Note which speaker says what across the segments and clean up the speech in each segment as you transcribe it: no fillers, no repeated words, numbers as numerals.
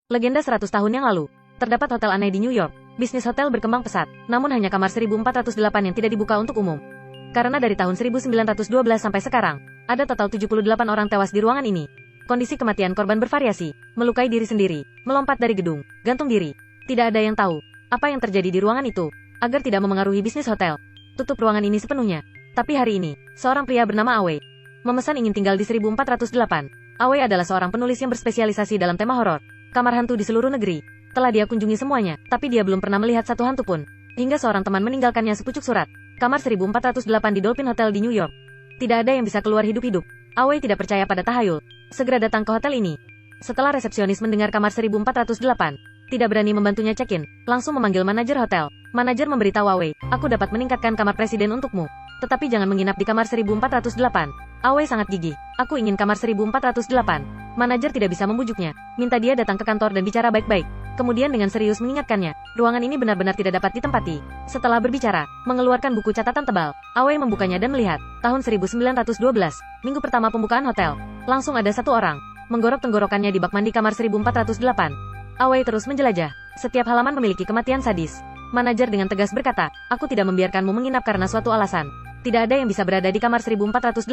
Speaker 1: Legenda 100 tahun yang lalu. Terdapat hotel aneh di New York. Bisnis hotel berkembang pesat, namun hanya kamar 1408 yang tidak dibuka untuk umum. Karena dari tahun 1912 sampai sekarang, ada total 78 orang tewas di ruangan ini. Kondisi kematian korban bervariasi, melukai diri sendiri, melompat dari gedung, gantung diri. Tidak ada yang tahu apa yang terjadi di ruangan itu. Agar tidak memengaruhi bisnis hotel, tutup ruangan ini sepenuhnya. Tapi hari ini, seorang pria bernama Awe memesan ingin tinggal di 1408. Awe adalah seorang penulis yang berspesialisasi dalam tema horor, kamar hantu di seluruh negeri. Telah dia kunjungi semuanya, tapi dia belum pernah melihat satu hantu pun. Hingga seorang teman meninggalkannya sepucuk surat. Kamar 1408 di Dolphin Hotel di New York. Tidak ada yang bisa keluar hidup-hidup. Awe tidak percaya pada tahayul. Segera datang ke hotel ini. Setelah resepsionis mendengar kamar 1408, tidak berani membantunya check-in, langsung memanggil manajer hotel. Manajer memberitahu Awe, aku dapat meningkatkan kamar presiden untukmu. Tetapi jangan menginap di kamar 1408. Awe sangat gigih. Aku ingin kamar 1408. Manajer tidak bisa membujuknya. Minta dia datang ke kantor dan bicara baik-baik. Kemudian dengan serius mengingatkannya, ruangan ini benar-benar tidak dapat ditempati. Setelah berbicara, mengeluarkan buku catatan tebal, Awe membukanya dan melihat, tahun 1912, minggu pertama pembukaan hotel. Langsung ada satu orang, menggorok tenggorokannya di bak mandi kamar 1408. Awe terus menjelajah. Setiap halaman memiliki kematian sadis. Manajer dengan tegas berkata, aku tidak membiarkanmu menginap karena suatu alasan. Tidak ada yang bisa berada di kamar 1408.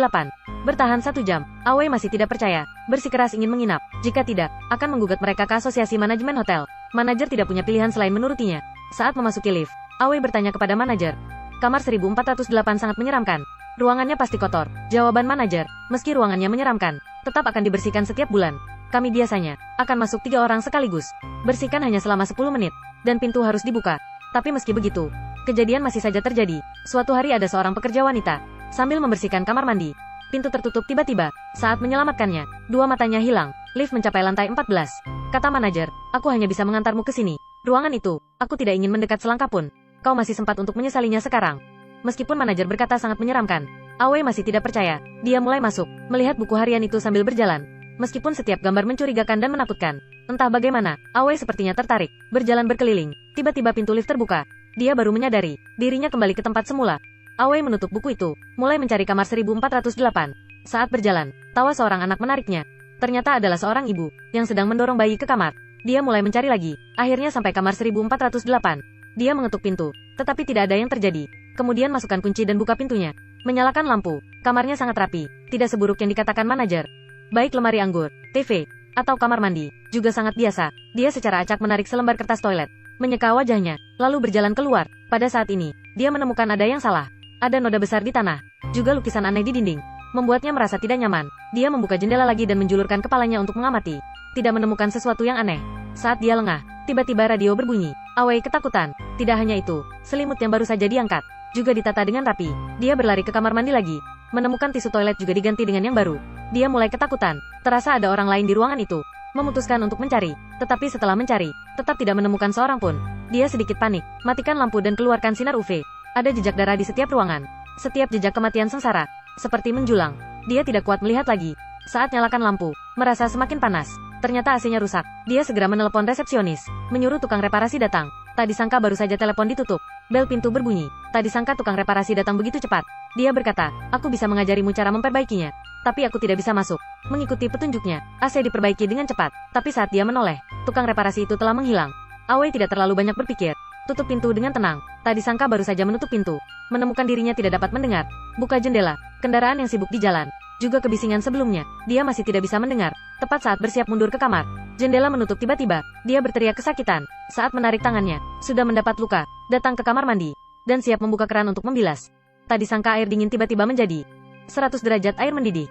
Speaker 1: Bertahan 1 jam, Awe masih tidak percaya. Bersikeras ingin menginap. Jika tidak, akan menggugat mereka ke asosiasi manajemen hotel. Manajer tidak punya pilihan selain menurutinya. Saat memasuki lift, Awe bertanya kepada manajer. Kamar 1408 sangat menyeramkan. Ruangannya pasti kotor. Jawaban manajer, meski ruangannya menyeramkan, tetap akan dibersihkan setiap bulan. Kami biasanya akan masuk 3 orang sekaligus. Bersihkan hanya selama 10 menit. Dan pintu harus dibuka. Tapi meski begitu, kejadian masih saja terjadi. Suatu hari ada seorang pekerja wanita, sambil membersihkan kamar mandi. Pintu tertutup tiba-tiba. Saat menyelamatkannya, 2 matanya hilang. Lift mencapai lantai 14. Kata manajer, aku hanya bisa mengantarmu ke sini. Ruangan itu, aku tidak ingin mendekat selangkah pun. Kau masih sempat untuk menyesalinya sekarang. Meskipun manajer berkata sangat menyeramkan, Awe masih tidak percaya. Dia mulai masuk, melihat buku harian itu sambil berjalan. Meskipun setiap gambar mencurigakan dan menakutkan. Entah bagaimana, Awe sepertinya tertarik. Berjalan berkeliling, tiba-tiba pintu lift terbuka. Dia baru menyadari, dirinya kembali ke tempat semula. Awe menutup buku itu, mulai mencari kamar 1408. Saat berjalan, tawa seorang anak menariknya. Ternyata adalah seorang ibu, yang sedang mendorong bayi ke kamar. Dia mulai mencari lagi, akhirnya sampai kamar 1408. Dia mengetuk pintu, tetapi tidak ada yang terjadi. Kemudian masukkan kunci dan buka pintunya. Menyalakan lampu, kamarnya sangat rapi, tidak seburuk yang dikatakan manajer. Baik lemari anggur, TV, atau kamar mandi, juga sangat biasa. Dia secara acak menarik selembar kertas toilet, menyeka wajahnya, lalu berjalan keluar. Pada saat ini, dia menemukan ada yang salah. Ada noda besar di tanah, juga lukisan aneh di dinding. Membuatnya merasa tidak nyaman. Dia membuka jendela lagi dan menjulurkan kepalanya untuk mengamati. Tidak menemukan sesuatu yang aneh. Saat dia lengah, tiba-tiba radio berbunyi. Awe ketakutan. Tidak hanya itu, selimut yang baru saja diangkat juga ditata dengan rapi. Dia berlari ke kamar mandi lagi. Menemukan tisu toilet juga diganti dengan yang baru. Dia mulai ketakutan. Terasa ada orang lain di ruangan itu. Memutuskan untuk mencari. Tetapi setelah mencari, tetap tidak menemukan seorang pun. Dia sedikit panik. Matikan lampu dan keluarkan sinar UV. Ada jejak darah di setiap ruangan. Setiap jejak kematian sengsara. Seperti menjulang. Dia tidak kuat melihat lagi. Saat nyalakan lampu, merasa semakin panas. Ternyata AC-nya rusak. Dia segera menelepon resepsionis. Menyuruh tukang reparasi datang. Tak disangka baru saja telepon ditutup. Bel pintu berbunyi. Tak disangka tukang reparasi datang begitu cepat. Dia berkata, aku bisa mengajarimu cara memperbaikinya. Tapi aku tidak bisa masuk. Mengikuti petunjuknya, AC diperbaiki dengan cepat. Tapi saat dia menoleh, tukang reparasi itu telah menghilang. Awe tidak terlalu banyak berpikir. Tutup pintu dengan tenang. Tak disangka baru saja menutup pintu, menemukan dirinya tidak dapat mendengar. Buka jendela, kendaraan yang sibuk di jalan. Juga kebisingan sebelumnya, dia masih tidak bisa mendengar. Tepat saat bersiap mundur ke kamar, jendela menutup tiba-tiba. Dia berteriak kesakitan. Saat menarik tangannya, sudah mendapat luka. Datang ke kamar mandi, dan siap membuka keran untuk membilas. Tak disangka air dingin tiba-tiba menjadi 100 derajat air mendidih.